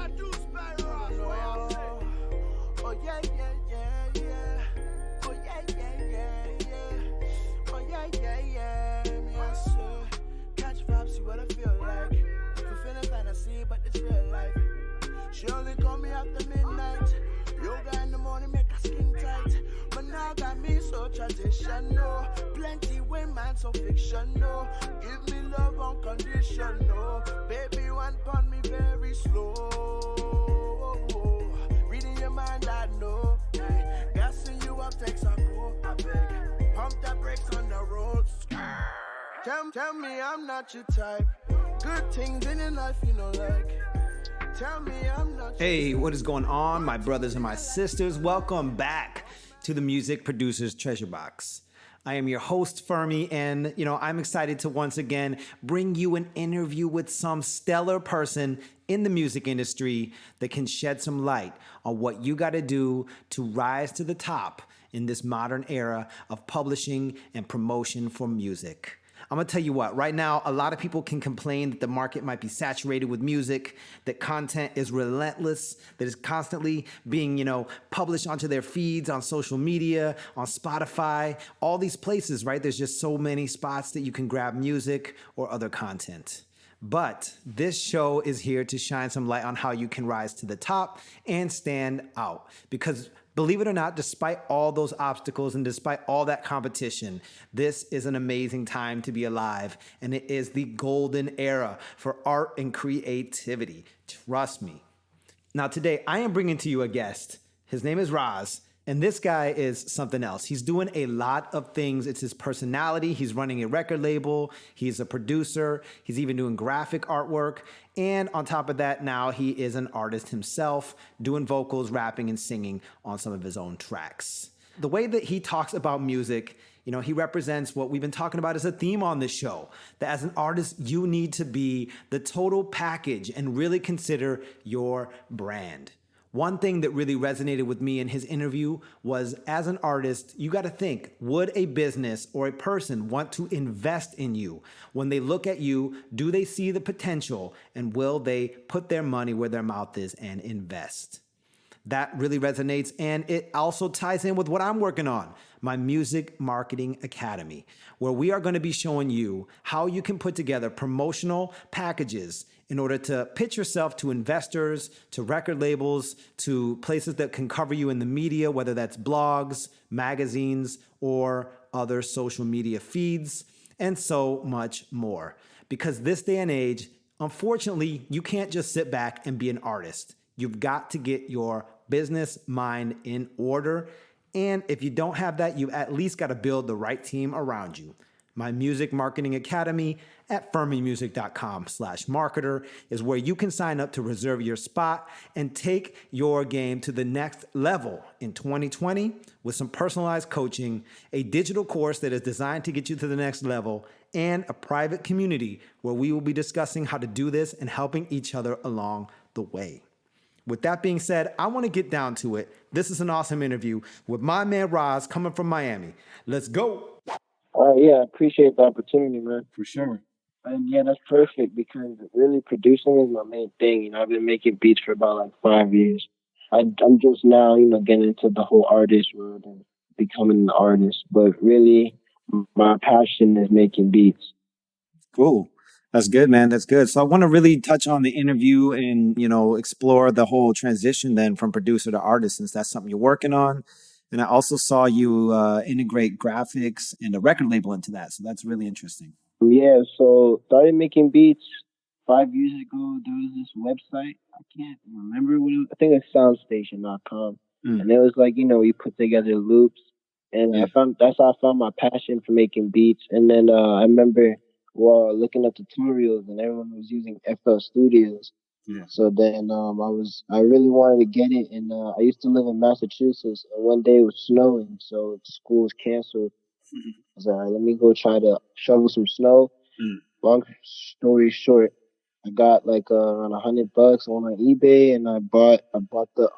Oh yeah, yeah, yeah, yeah. Oh yeah, yeah, yeah, yeah. Oh yeah, yeah, yeah. Me I say, catch vibes, see what I feel like. Fulfilling fantasy, but it's real life. She only call me after midnight. Yoga in the morning make her skin tight. But now got me so traditional. Plenty women so fictional. Give me love unconditional. Baby, one pon me very slow. Reading your mind, I know. Hey, gassing you up takes a go. I beg. Pump the brakes on the road. Tell me I'm not your type. Good things in your life you know like. Tell me I'm not. Hey, what is going on, my brothers and my sisters? Welcome back to the Music Producers Treasure Box. I am your host, Fermi, and I'm excited to once again bring you an interview with some stellar person in the music industry that can shed some light on what you got to do to rise to the top in this modern era of publishing and promotion for music. I'm gonna tell you what, right now, a lot of people can complain that the market might be saturated with music, that content is relentless, that is constantly being, published onto their feeds on social media, on Spotify, all these places, right? There's just so many spots that you can grab music or other content. But this show is here to shine some light on how you can rise to the top and stand out. Because believe it or not, despite all those obstacles and despite all that competition, this is an amazing time to be alive. And it is the golden era for art and creativity. Trust me. Now today, I am bringing to you a guest. His name is Raz. And this guy is something else. He's doing a lot of things. It's his personality. He's running a record label. He's a producer. He's even doing graphic artwork. And on top of that, now he is an artist himself, doing vocals, rapping, and singing on some of his own tracks. The way that he talks about music, he represents what we've been talking about as a theme on this show, that as an artist, you need to be the total package and really consider your brand. One thing that really resonated with me in his interview was, as an artist, you got to think, would a business or a person want to invest in you? When they look at you, do they see the potential, and will they put their money where their mouth is and invest? That really resonates, and it also ties in with what I'm working on, my Music Marketing Academy, where we are going to be showing you how you can put together promotional packages in order to pitch yourself to investors, to record labels, to places that can cover you in the media, whether that's blogs, magazines, or other social media feeds, and so much more. Because this day and age, unfortunately, you can't just sit back and be an artist. You've got to get your business mind in order. And if you don't have that, you at least got to build the right team around you. My Music Marketing Academy at fermimusic.com/marketer is where you can sign up to reserve your spot and take your game to the next level in 2020 with some personalized coaching, a digital course that is designed to get you to the next level, and a private community where we will be discussing how to do this and helping each other along the way. With that being said, I want to get down to it. This is an awesome interview with my man Raz coming from Miami. Let's go. Yeah, I appreciate the opportunity, man. For sure. And yeah, that's perfect because really producing is my main thing. I've been making beats for about like 5 years. I'm just now, getting into the whole artist world and becoming an artist. But really, my passion is making beats. Cool. That's good, man. That's good. So I want to really touch on the interview and, explore the whole transition then from producer to artist, since that's something you're working on. And I also saw you integrate graphics and a record label into that. So that's really interesting. Yeah, so started making beats 5 years ago. There was this website. I can't remember what it was. I think it's soundstation.com. And it was like, you put together loops. And that's how I found my passion for making beats. And then I remember looking at tutorials and everyone was using FL Studios. Yeah. So then I really wanted to get it, and I used to live in Massachusetts, and one day it was snowing, so the school was canceled. I was like, all right, let me go try to shovel some snow. Long story short, I got like around $100 on eBay, and I bought the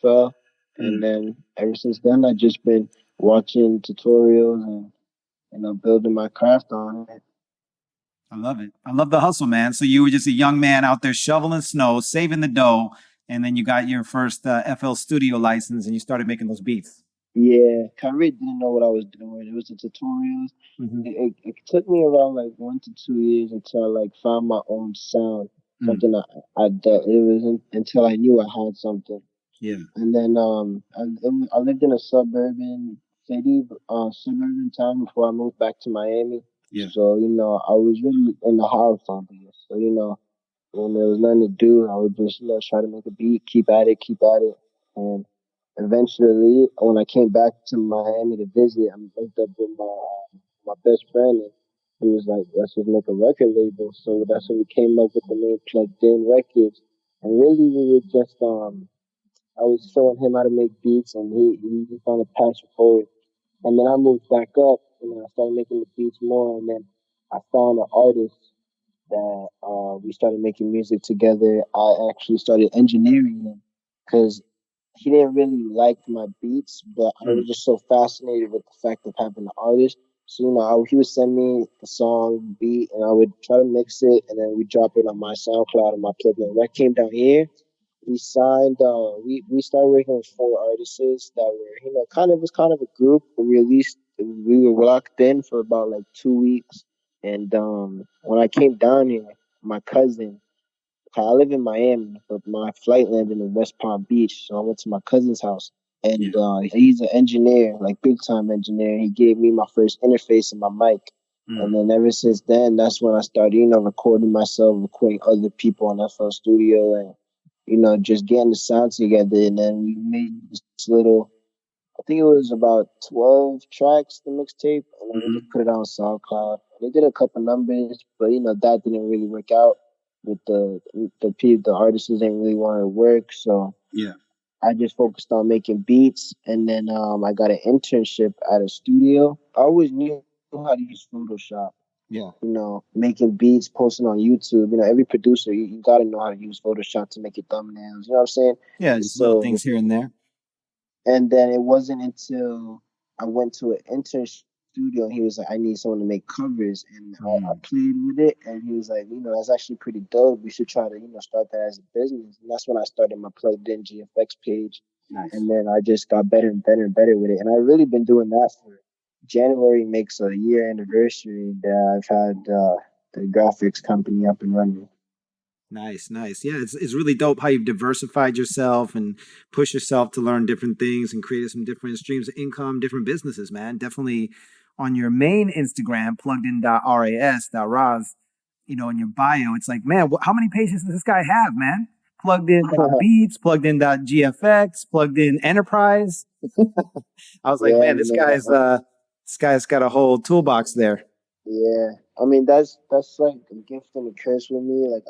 FL, and then ever since then I've just been watching tutorials and building my craft on it. I love it. I love the hustle, man. So you were just a young man out there shoveling snow, saving the dough and then you got your first FL Studio license, and you started making those beats. Yeah, 'cause I really didn't know what I was doing. It was the tutorials. Mm-hmm. It took me around like 1 to 2 years until I like found my own sound. Mm. Something I that it wasn't until I knew I had something. Yeah. And then I lived in a suburban town before I moved back to Miami. Yeah. So I was really in the house all day. So when there was nothing to do, I would just try to make a beat, keep at it, and eventually, when I came back to Miami to visit, I linked up with my best friend, and he was like, "Let's just make a record label." So that's when we came up with the name Plugged In Records. And really, we were just I was showing him how to make beats, and he found a passion for it. And then I moved back up, and I started making the beats more. And then I found an artist that we started making music together. I actually started engineering him because he didn't really like my beats, but I was Mm. just so fascinated with the fact of having an artist. So he would send me the song beat, and I would try to mix it, and then we drop it on my SoundCloud and my plugin. When I came down here, we signed. We started working with four artists that were kind of a group. We were locked in for about like 2 weeks, and when I came down here, my cousin, I live in Miami, but my flight landed in West Palm Beach, so I went to my cousin's house, and Yeah. he's an engineer, like big time engineer. He gave me my first interface and my mic, and Mm. then ever since then, that's when I started, recording myself, recording other people on FL Studio, and just getting the sound together. And then we made this little, I think it was about 12 tracks, the mixtape, and then we Mm-hmm. just put it on SoundCloud. They did a couple numbers, but that didn't really work out with the artists didn't really want to work, so Yeah. I just focused on making beats, and then I got an internship at a studio. I always knew how to use Photoshop, Yeah. making beats, posting on YouTube. Every producer, you got to know how to use Photoshop to make your thumbnails. You know what I'm saying? Yeah. Just little So things here and there. and then it wasn't until I went to an intern studio and he was like, I need someone to make covers. And I Mm. played with it and he was like, that's actually pretty dope. We should try to, start that as a business. And that's when I started my plugged in GFX page. Nice. And then I just got better and better and better with it. And I've really been doing that for January makes a year anniversary that I've had the graphics company up and running. Nice, nice. Yeah, it's really dope how you've diversified yourself and pushed yourself to learn different things and created some different streams of income, different businesses, man. Definitely on your main Instagram, pluggedin.ras.raz, in your bio, it's like, man, how many pages does this guy have, man? Plugged in beats, plugged in GFX, plugged in enterprise. I was like, Yeah, man, man. this guy's got a whole toolbox there. Yeah, I mean that's like a gift and a curse with me. Like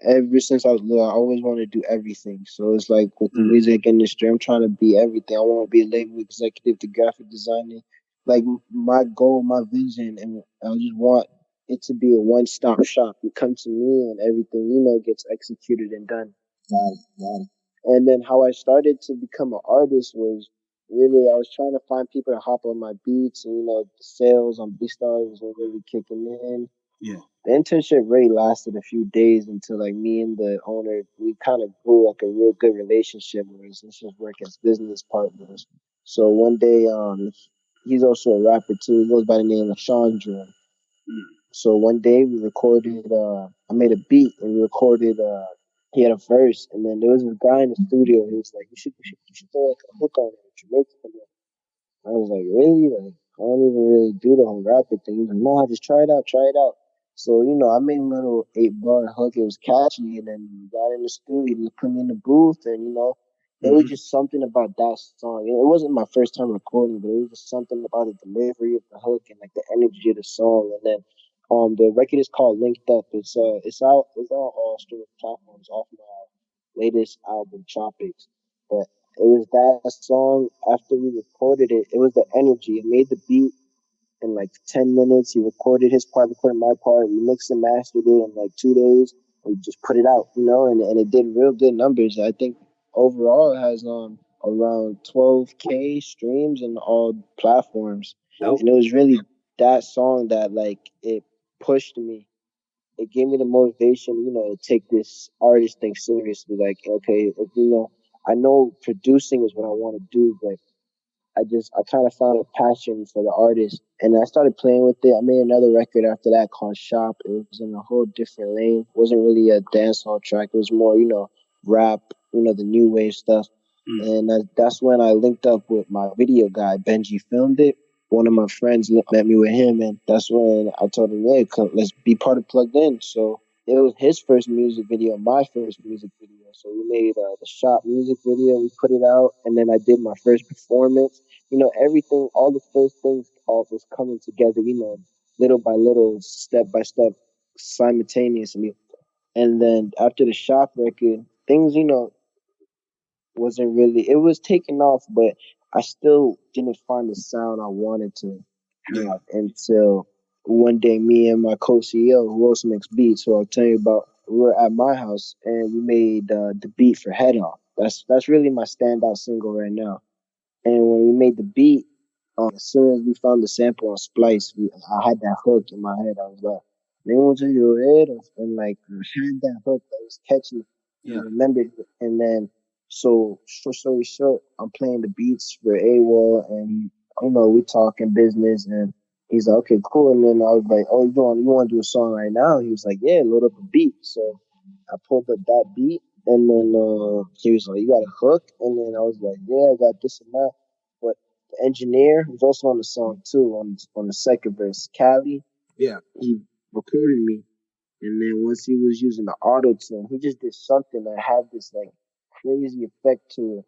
ever since I was little, I always wanted to do everything. So it's like with the Mm. music industry, I'm trying to be everything. I want to be a label executive, the graphic designer. Like my goal, my vision, and I just want it to be a one-stop shop. You come to me, and everything gets executed and done. Got it. And then how I started to become an artist was really I was trying to find people to hop on my beats, and the sales on BeatStars was really kicking in. Yeah. The internship really lasted a few days until like me and the owner we kind of grew like a real good relationship where let's just work as business partners. So one day, he's also a rapper too. He goes by the name of Chandra. So one day we recorded. I made a beat and we recorded. He had a verse, and then there was this guy in the studio. He was like, "You should throw like a hook on it, Jamaican." I was like, really? Like, I don't even really do the whole rapid thing. He's like, no, just try it out. So, I made a little 8 bar hook. It was catchy. And then we got in the studio, he put me in the booth. And, it was Mm-hmm. just something about that song. It wasn't my first time recording, but it was just something about the delivery of the hook and like the energy of the song. And then the record is called Linked Up. It's out all streaming platforms off my latest album, Tropics. But it was that song after we recorded it. It was the energy. It made the beat in like 10 minutes. He recorded his part, recorded my part. We mixed and mastered it in like 2 days. We just put it out, and it did real good numbers. I think overall it has around 12K streams in all platforms. Dope. And it was really that song that like it pushed me it gave me the motivation, to take this artist thing seriously. Like, okay, if, I know producing is what I want to do, but I kind of found a passion for the artist, and I started playing with it. I made another record after that called Shop. It was in a whole different lane. It wasn't really a dancehall track. It was more, rap, the new wave stuff. And that's when I linked up with my video guy, Benji Filmed It. One of my friends met me with him, and that's when I told him, "Hey, come, let's be part of Plugged In." So it was his first music video, my first music video. So we made the Shop music video. We put it out, and then I did my first performance. Everything, all the first things all was coming together, little by little, step by step, simultaneously. And then after the Shop record, things, wasn't really, it was taking off, but I still didn't find the sound I wanted to have until one day me and my co-CEO, who also makes beats, who I'll tell you about, we were at my house and we made the beat for Head Off. That's really my standout single right now. And when we made the beat, as soon as we found the sample on Splice, I had that hook in my head. I was like, "They want to your head," and like I had that hook that was catchy. And I remembered it. And then, so short story short, I'm playing the beats for AWOL, and we talking business, and he's like, "Okay, cool." And then I was like, "Oh, you want to do a song right now?" He was like, "Yeah, load up a beat." So I pulled up that beat, and then he was like, "You got a hook?" And then I was like, "Yeah, I got this and that." But the engineer was also on the song too, on the second verse, Cali. Yeah. He recorded me, and then once he was using the auto tune, he just did something that had this like crazy effect to it.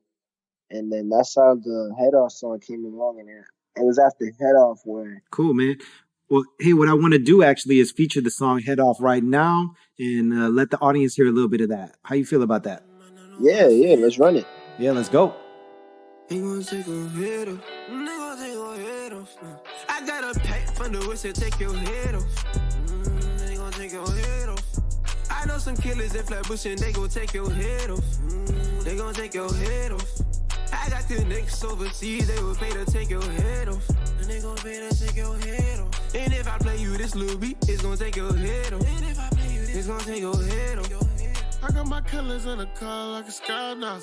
And then that's how the Head Off song came along, and it was after Head Off where Cool, man. Well, hey, what I want to do actually is feature the song Head Off right now and let the audience hear a little bit of that. How you feel about that? yeah, let's run it. Yeah, let's go. They gon' take a hit off. They gon' take a hit off. I got a pack from the wrist to take your head off. They gon' take your head off. I know some killers in Flatbush and they gon' take your head off. They gon' take your head off. I got the niggas overseas, they will pay to take your head off. And they gon' pay to take your head off. And if I play you this little beat, it's gon' take your head off. And if I play you this, it's gon' take your head off. I got my colors in the car like a sky now,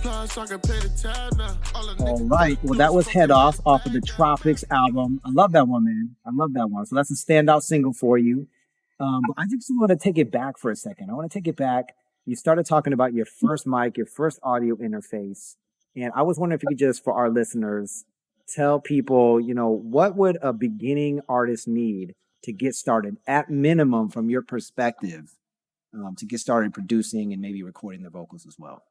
Plus, so I can pay the tab now. All right. Well, that was Head Off of the Tropics album. I love that one, man. I love that one. So that's a standout single for you. But I just want to take it back for a second. I want to take it back. You started talking about your first mic, your first audio interface. And I was wondering if you could just, for our listeners, tell people, what would a beginning artist need to get started, at minimum, from your perspective, to get started producing and maybe recording the vocals as well?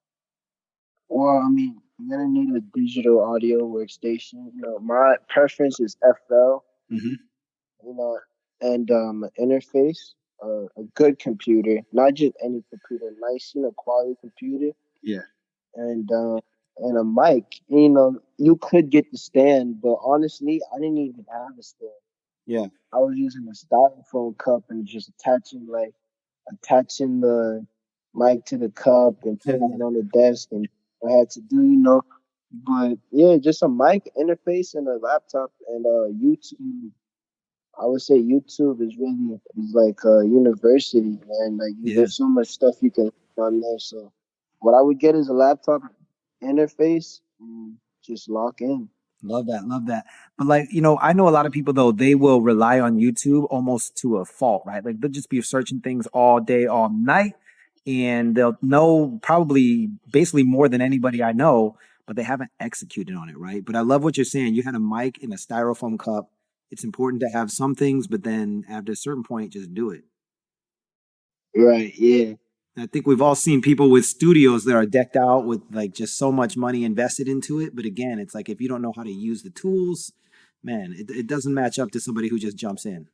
Well, I mean, you're gonna need a digital audio workstation. My preference is FL. And an interface, a good computer, not just any computer, nice, quality computer. Yeah. And a mic. You could get the stand, but honestly, I didn't even have a stand. Yeah. I was using a styrofoam cup and just attaching the mic to the cup and putting it on the desk, and I had to do. But yeah, just a mic interface and a laptop and YouTube. I would say YouTube is like a university, man. Like there's so much stuff you can learn there. So what I would get is a laptop interface and just lock in. Love that. Love that. But I know a lot of people though, they will rely on YouTube almost to a fault, right? Like they'll just be searching things all day, all night, and they'll know probably basically more than anybody I know, but they haven't executed on it, right? But I love what you're saying. You had a mic in a styrofoam cup. It's important to have some things, but then after a certain point, just do it. Right, yeah. I think we've all seen people with studios that are decked out with like just so much money invested into it. But again, it's like if you don't know how to use the tools, man, it doesn't match up to somebody who just jumps in.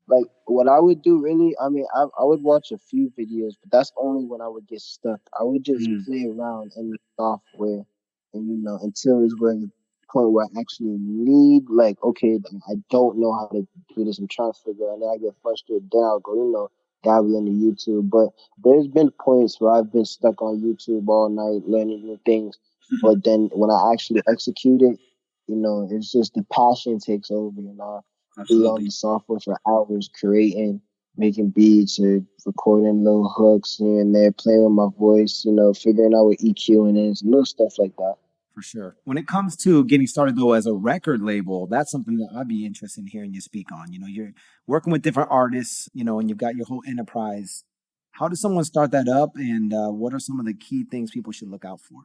Like what I would do really, I mean, I would watch a few videos, but that's only when I would get stuck. I would just play around in the software, and until it's where the point where I actually need, like, okay, I don't know how to do this. I'm trying to figure it out, and then I get frustrated. Then I'll go, dabble into YouTube. But there's been points where I've been stuck on YouTube all night learning new things. But then when I actually execute it, it's just the passion takes over, be on the software for hours creating, making beats or recording little hooks here and there, playing with my voice, figuring out what EQing is, little stuff like that. For sure. When it comes to getting started though as a record label, that's something that I'd be interested in hearing you speak on. You're working with different artists, and you've got your whole enterprise. How does someone start that up, and what are some of the key things people should look out for?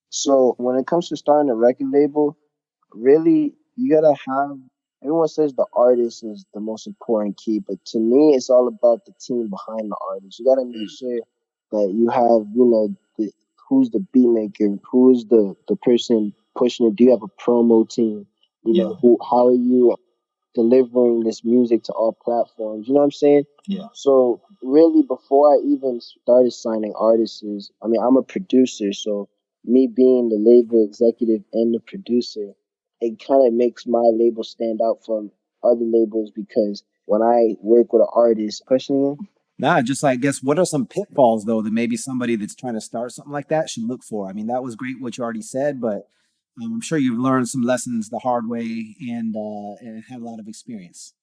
So when it comes to starting a record label, really you gotta have everyone says the artist is the most important key, but to me it's all about the team behind the artist. You gotta make sure that you have, who's the beat maker, who's the person pushing it. Do you have a promo team? Yeah. Who how are you delivering this music to all platforms? You know what I'm saying? Yeah. So really, before I even started signing artists, I mean, I'm a producer, so me being the label executive and the producer, it kind of makes my label stand out from other labels because when I work with an artist, questioning him, Nah, just like, I guess, what are some pitfalls though that maybe somebody that's trying to start something like that should look for? I mean, that was great what you already said, but I'm sure you've learned some lessons the hard way and had a lot of experience.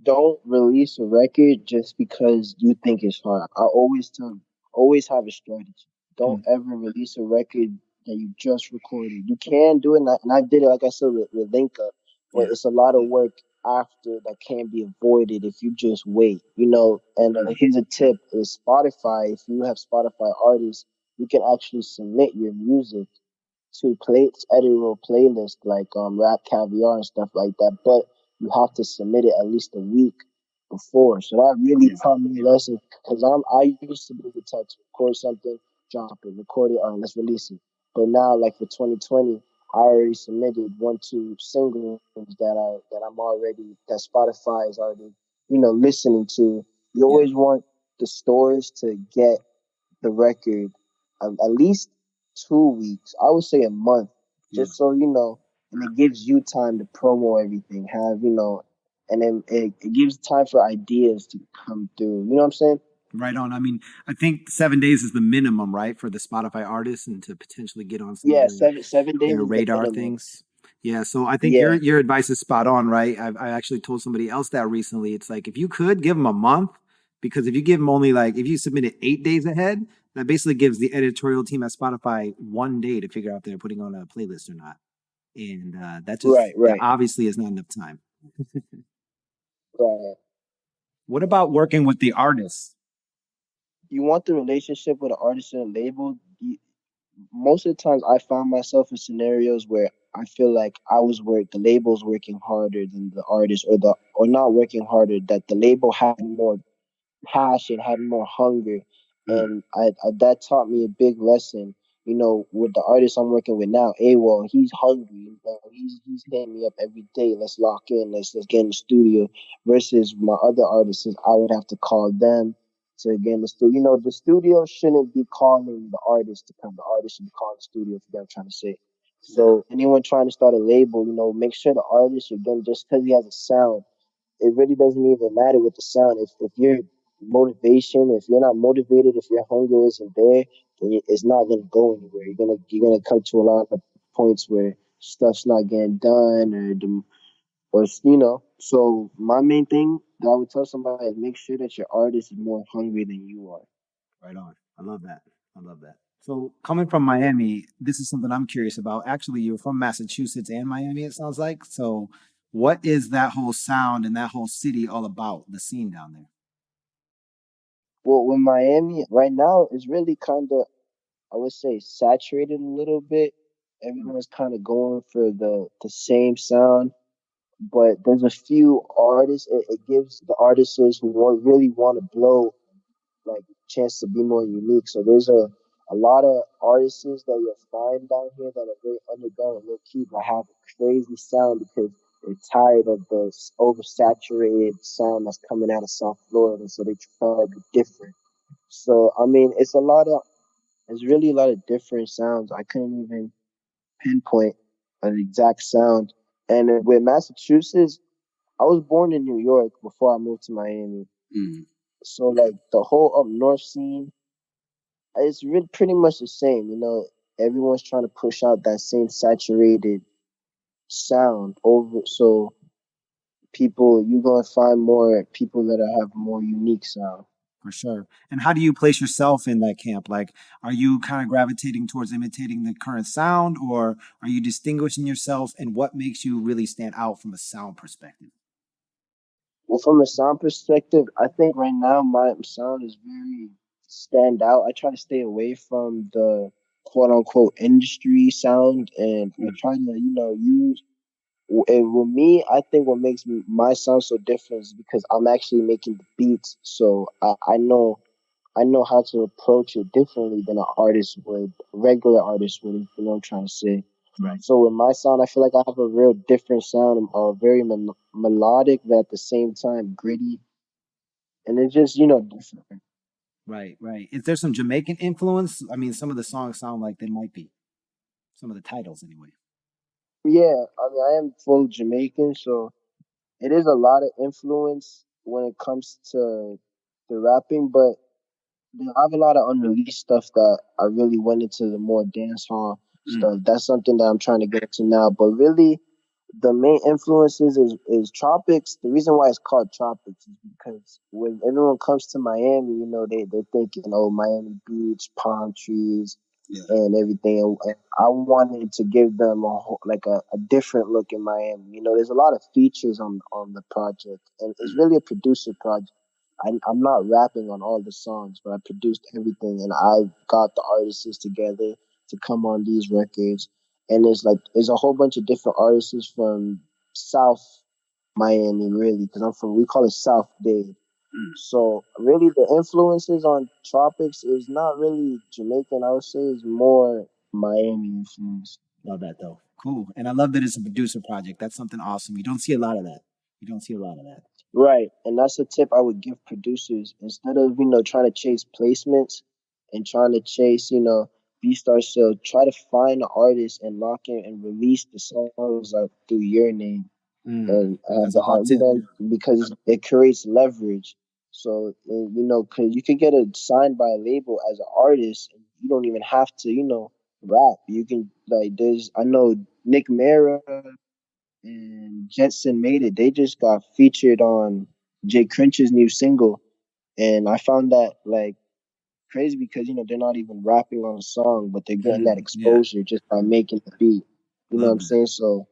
don't release a record just because you think it's hard. I always tell, always have a strategy. Don't Mm, ever release a record that you just recorded. You can do it, and I did it, like I said, with Link Up, but yeah. it's a lot of work after that can't be avoided if you just wait, And here's a tip: is Spotify. If you have Spotify artists, you can actually submit your music to editable playlist like Rap Caviar and stuff like that, but you have to submit it at least a week before. So that really Yeah. taught me a lesson because I used to be the type to record something, drop it, record it, all right, let's release it. But now, like for 2020, I already submitted 1, 2 singles that Spotify is already listening to. You Yeah. always want the stores to get the record at least 2 weeks. I would say a month, Yeah. just so and it gives you time to promo everything. And then it gives time for ideas to come through. You know what I'm saying? Right on. I mean, I think 7 days is the minimum, right, for the Spotify artists and to potentially get on some of Yeah, seven days their is the radar minimum. things. Yeah, so I think your Yeah, your advice is spot on, right? I actually told somebody else that recently. It's like if you could give them a month, because if you give them only like if you submit it 8 days ahead, that basically gives the editorial team at Spotify 1 day to figure out if they're putting on a playlist or not, and right, that right, obviously is not enough time. right. What about working with the artists? You want the relationship with an artist and a label. Most of the times, I found myself in scenarios where I feel like the label's working harder than the artist, or not working harder. That the label had more passion, had more hunger, Mm, and that taught me a big lesson. With the artist I'm working with now, AWOL, he's hungry. He's hitting me up every day. Let's lock in. Let's get in the studio. Versus my other artists, I would have to call them to get in the studio. The studio shouldn't be calling the artist to come. The artist should be calling the studio. If you get what I'm trying to say. yeah, So anyone trying to start a label, make sure the artist, again, just because he has a sound, it really doesn't even matter with the sound. If your motivation, if you're not motivated, if your hunger isn't there, then it's not gonna go anywhere. You're gonna come to a lot of points where stuff's not getting done, or. So my main thing that I would tell somebody is make sure that your artist is more hungry than you are. right on. I love that. I love that. So coming from Miami, this is something I'm curious about. Actually, you're from Massachusetts and Miami, it sounds like. So what is that whole sound and that whole city all about, the scene down there? Well, with Miami right now, it's really kind of, I would say, saturated a little bit. Mm, Everyone's kind of going for the same sound, but there's a few artists. It gives the artists who really want to blow like chance to be more unique. So there's a lot of artists that you'll find down here that are very underground and low key, but have a crazy sound because they're tired of the oversaturated sound that's coming out of South Florida. So they try to be different. So I mean, it's really a lot of different sounds. I couldn't even pinpoint an exact sound. And with Massachusetts, I was born in New York before I moved to Miami. mm, So like the whole up north scene, it's really pretty much the same. Everyone's trying to push out that same saturated sound over. So people you're gonna find more people that have more unique sound. For sure. And how do you place yourself in that camp? Like, are you kind of gravitating towards imitating the current sound, or are you distinguishing yourself? And what makes you really stand out from a sound perspective? Well, from a sound perspective, I think right now my sound is very stand out. I try to stay away from the quote unquote industry sound, and I try to use. And with me, I think what makes my sound so different is because I'm actually making the beats, so I know how to approach it differently than an artist would, a regular artist would, if you know what I'm trying to say. Right. So with my sound, I feel like I have a real different sound, very melodic, but at the same time gritty, and it's just different. Right, right. Is there some Jamaican influence? I mean, some of the songs sound like they might be. Some of the titles, anyway. Yeah, I mean, I am full Jamaican, so it is a lot of influence when it comes to the rapping, but they have a lot of unreleased stuff that I really went into the more dance hall Mm, stuff. That's something that I'm trying to get into now. But really, the main influences is tropics. The reason why it's called tropics is because when everyone comes to Miami, they're thinking, oh, Miami Beach, palm trees, yeah. and everything. And I wanted to give them a different look in Miami. There's a lot of features on the project, and it's really a producer project. I'm not rapping on all the songs, but I produced everything, and I got the artists together to come on these records. And there's a whole bunch of different artists from South Miami, really, because I'm from we call it South Dade. So really, the influences on Tropics is not really Jamaican. I would say is more Miami influence. Love that though. Cool. And I love that it's a producer project. That's something awesome. You don't see a lot of that. You don't see a lot of that. Right, and that's a tip I would give producers instead of trying to chase placements and trying to chase B-star sales. Try to find an artist and lock in and release the songs out through your name Mm, and that's a hot tip. because it creates leverage. So because you could get a signed by a label as an artist, and you don't even have to rap. You can there's I know Nick Mara and Jetson made it. They just got featured on Jay Crinch's new single, and I found that crazy because they're not even rapping on a song, but they're getting that Yeah, exposure just by making the beat. You know what love I'm that. saying? So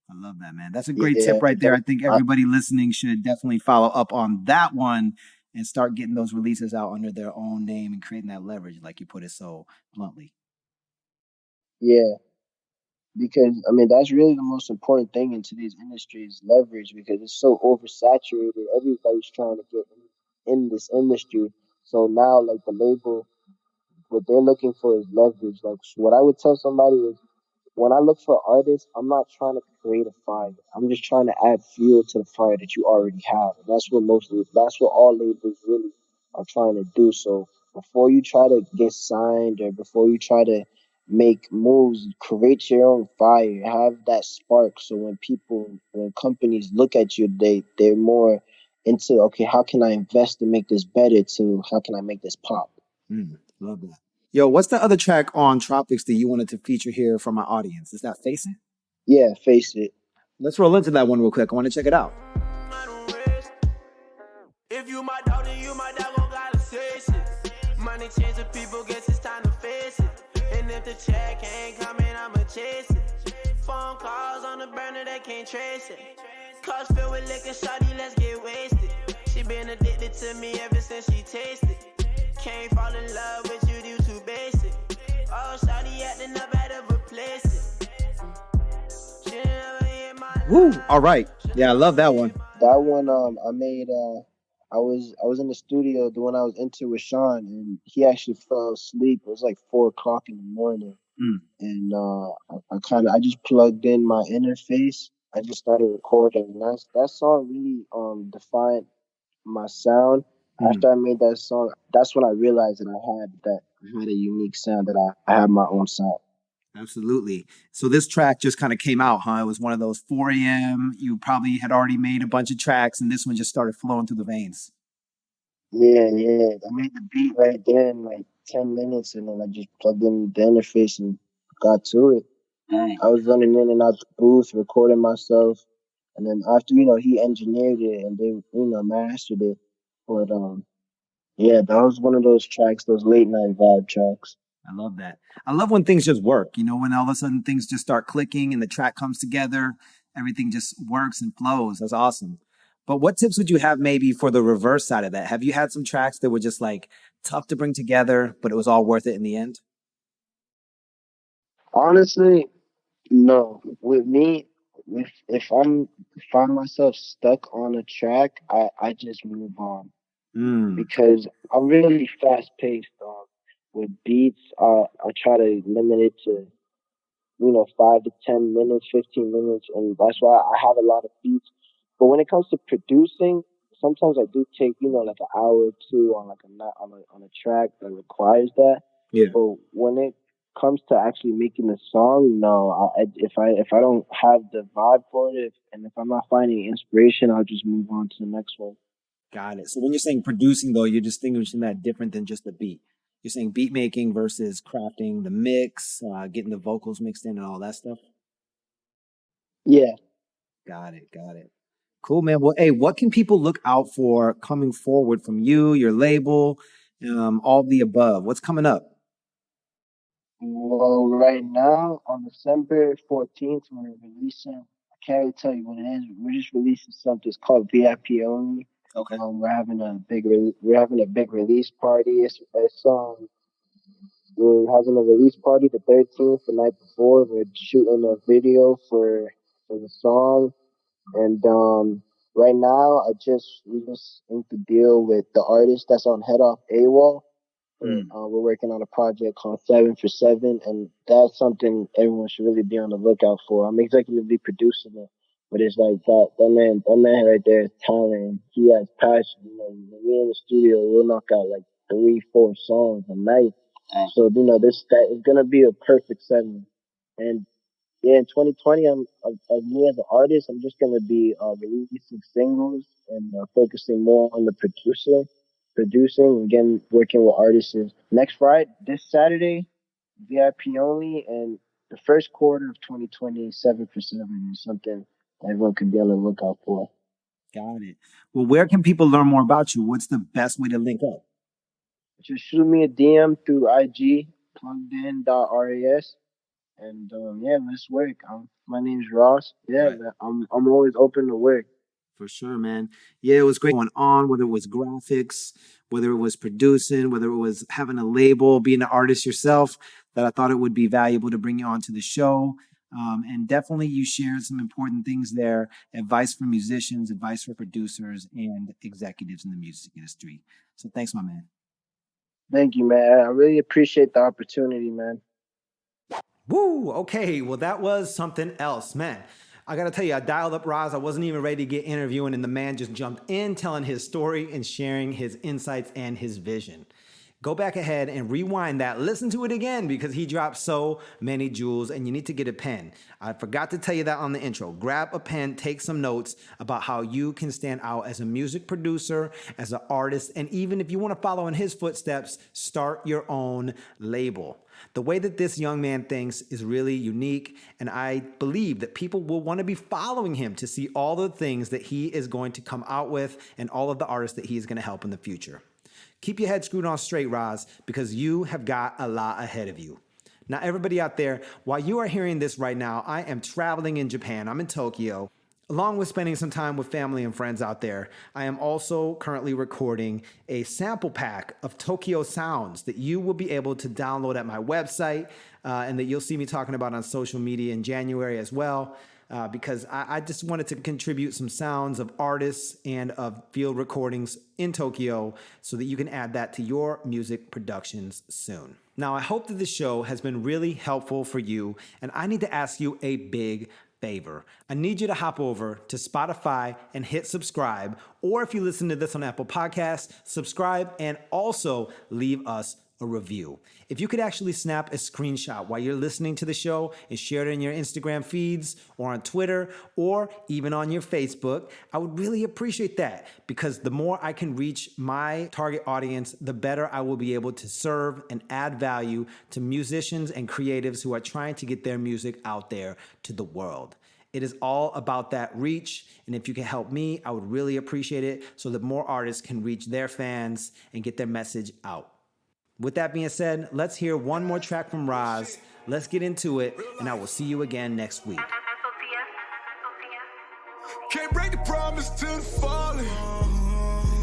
I love that, man. That's a great tip yeah, right there. that, I think I, everybody listening should definitely follow up on that one and start getting those releases out under their own name and creating that leverage, like you put it so bluntly. yeah. Because I mean that's really the most important thing in today's industry is leverage because it's so oversaturated. Everybody's trying to get in this industry. So now the label, what they're looking for is leverage. Like what I would tell somebody is when I look for artists, I'm not trying to create a fire. I'm just trying to add fuel to the fire that you already have. And that's what all labels really are trying to do. So before you try to get signed or before you try to make moves, create your own fire. Have that spark so when companies look at you, they're more into okay, how can I invest to make this better to how can I make this pop? Love that. Yo, what's the other track on Tropics that you wanted to feature here for my audience? Is that Face It? Yeah, face it. Let's roll into that one real quick. I want to check it out. If you my dog, then you my dog, gon' gotta say shit. Money changing people, guess it's time to face it. And if the check ain't coming, I'ma chase it. Phone calls on the burner, they can't trace it. Cars filled with liquor, shawty, let's get wasted. She been addicted to me ever since she tasted. Can't fall in love with you, you too basic. Oh, shawty acting up, had to replace it. She never hit my Woo! All right. Yeah, I love that one. That one I made I was in the studio the one I was into with Sean and he actually fell asleep. It was like 4 o'clock in the morning Mm, and I just plugged in my interface. I just started recording and that song really defined my sound. mm. After I made that song, that's when I realized that I had a unique sound that I had my own sound. Absolutely. So this track just kind of came out, huh? It was one of those 4 a.m. You probably had already made a bunch of tracks, and this one just started flowing through the veins. Yeah, yeah. I made the beat right there in like 10 minutes and then I just plugged in the interface and got to it. Dang. I was running in and out the booth, recording myself. And then after, he engineered it and then, mastered it. But yeah, that was one of those tracks, those late night vibe tracks. I love that. I love when things just work, when all of a sudden things just start clicking and the track comes together, everything just works and flows. That's awesome. But what tips would you have maybe for the reverse side of that? Have you had some tracks that were just like tough to bring together, but it was all worth it in the end? Honestly, no. With me, if I find myself stuck on a track, I just move on Mm, because I'm really fast paced. With beats, I try to limit it to 5 to 10 minutes, 15 minutes, and that's why I have a lot of beats. But when it comes to producing, sometimes I do take like an hour or two on like a on a track that requires that. yeah. But when it comes to actually making a song, no. If I don't have the vibe for it, and if I'm not finding inspiration, I'll just move on to the next one. Got it. So when you're saying producing, though, you're distinguishing that different than just the beat. You're saying beat making versus crafting the mix, getting the vocals mixed in and all that stuff. Yeah. Got it. Got it. Cool, man. Well, hey, what can people look out for coming forward from you, your label, all the above? What's coming up? Well, right now on December 14th, we're releasing. I can't really tell you what it is. We're just releasing something. It's called VIP only. Okay. We're having a big release party. We're having a release party the 13th, the night before. We're shooting a video for the song, and right now we just inked the deal with the artist that's on Head Off AWOL. Mm, We're working on a project called 7 for 7, and that's something everyone should really be on the lookout for. I'm executively producing it, but it's like that man right there is talent. And he has passion. When we in the studio, we'll knock out like 3, 4 songs a night. So this that is gonna be a perfect setting. And yeah, in 2020, as me as an artist, I'm just gonna be releasing singles and focusing more on the producing, and again working with artists. Next Friday, this Saturday, VIP only, and the first quarter of 2020, 7 for 7 is something that everyone can be on the lookout for. got it. Well, where can people learn more about you? What's the best way to link up? Just shoot me a DM through IG, pluggedin.ras, and yeah, let's work. My name's Ross. Yeah, Right. man, I'm always open to work. For sure, man. Yeah, it was great going on, whether it was graphics, whether it was producing, whether it was having a label, being an artist yourself, that I thought it would be valuable to bring you onto the show. And definitely you shared some important things there, advice for musicians, advice for producers and executives in the music industry. So thanks, my man. Thank you, man. I really appreciate the opportunity, man. Woo! Okay, well, that was something else, man. I gotta tell you, I dialed up Roz. I wasn't even ready to get interviewing, and the man just jumped in, telling his story and sharing his insights and his vision. Go back ahead and rewind that. Listen to it again because he dropped so many jewels and you need to get a pen. I forgot to tell you that on the intro. Grab a pen, take some notes about how you can stand out as a music producer, as an artist, and even if you want to follow in his footsteps, start your own label. The way that this young man thinks is really unique, and I believe that people will want to be following him to see all the things that he is going to come out with and all of the artists that he is going to help in the future. Keep your head screwed on straight, Roz, because you have got a lot ahead of you. Now, everybody out there, while you are hearing this right now, I am traveling in Japan. I'm in Tokyo. Along with spending some time with family and friends out there, I am also currently recording a sample pack of Tokyo sounds that you will be able to download at my website and that you'll see me talking about on social media in January as well. Because I just wanted to contribute some sounds of artists and of field recordings in Tokyo so that you can add that to your music productions soon. Now, I hope that this show has been really helpful for you, and I need to ask you a big favor. I need you to hop over to Spotify and hit subscribe, or if you listen to this on Apple Podcasts, subscribe and also leave us a review. If you could actually snap a screenshot while you're listening to the show and share it in your Instagram feeds or on Twitter or even on your Facebook, I would really appreciate that because the more I can reach my target audience, the better I will be able to serve and add value to musicians and creatives who are trying to get their music out there to the world. It is all about that reach. And if you can help me, I would really appreciate it so that more artists can reach their fans and get their message out. With that being said, let's hear one more track from Roz. Let's get into it, and I will see you again next week. Can't break the promise to the falling.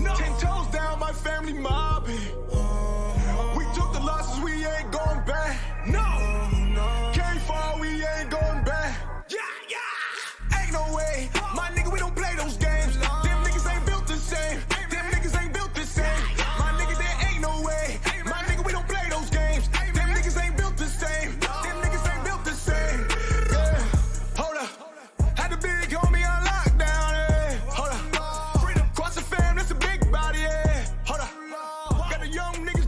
No. 10 toes down, my family mobbing. We took the losses, we ain't going back. No. Came far, we ain't going back. Yeah. Ain't no way. My nigga, we don't play those games. Them niggas ain't built the same. Them niggas ain't built the same. My nigga, there ain't no way. My nigga, we don't play those games. Them niggas ain't built the same. Them niggas ain't built the same. Yeah. Hold up. Had the big homie on lockdown, yeah. Hold up. Freedom. Cross the fam, that's a big body, yeah. Hold up. Got the young niggas